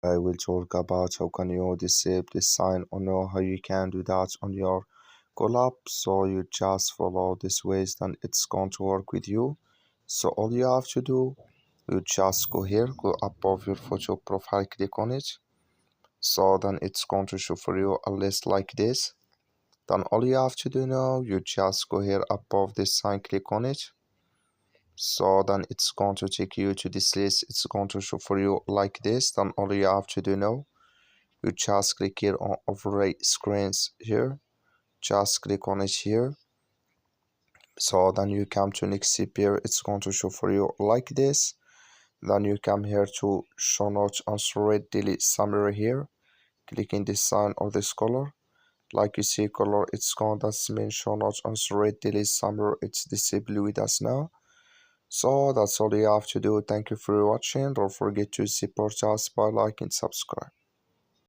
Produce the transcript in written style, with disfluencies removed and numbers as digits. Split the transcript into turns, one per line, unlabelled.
I will talk about how can you disable this sign or know how you can do that on your CallApp. So you just follow this ways, then it's going to work with you. So all you have to do, you just go here, go above your photo profile, click on it. So then it's going to show for you a list like this. Then all you have to do now, you just go here above this sign, click on it. So then it's going to take you to this list. It's going to show for you like this. Then all you have to do now, you just click here on overlay screens here. Just click on it here. So then you come to next step here. It's going to show for you like this. Then you come here to show notes on red daily summary here. Clicking this sign or this color. Like you see color, it's going to mean show notes on red daily summary. It's disabled with us now. So that's all you have to do. Thank you for watching. Don't forget to support us by liking and subscribe.